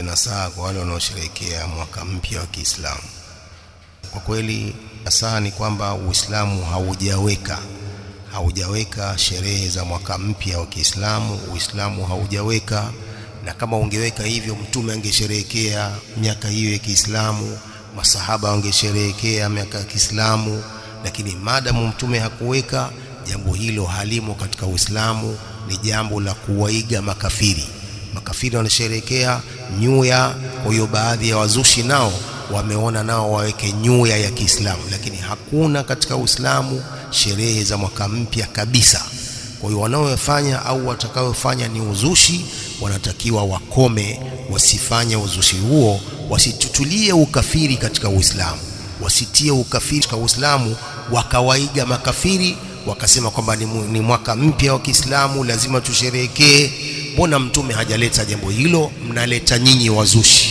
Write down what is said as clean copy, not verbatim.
Nasaha kwa wale wanaosherehekea mwaka mpya wa Kiislamu. Kwa kweli nasaha ni kwamba Uislamu haujaweka sherehe za mwaka mpya wa Kiislamu. Uislamu haujaweka, na kama ungeweka hivyo mtume angesherehekea miaka hiyo ya Kiislamu, masahaba wangesherehekea miaka ya Kiislamu, lakini maadamu mtume hakuweka, jambo hilo halimo katika Uislamu. Ni jambo la kuwaiga makafiri. Makafiri wanasherehekea New Year, kwa hiyo baadhi ya wazushi nao wameona nao waweke New Year ya Kiislamu, lakini hakuna katika Uislamu sherehe za mwaka mpya kabisa. Kwa hiyo wanaofanya au watakaofanya ni uzushi, wanatakiwa wakome, wasifanye uzushi huo, wasitutulie ukafiri katika Uislamu, wasitie ukafiri katika Uislamu, wakawaiga makafiri wakasema kwamba ni mwaka mpya wa Kiislamu lazima tusherehekee. Mbona mtume hajaleta jambo hilo? Mnaleta nyinyi wazushi.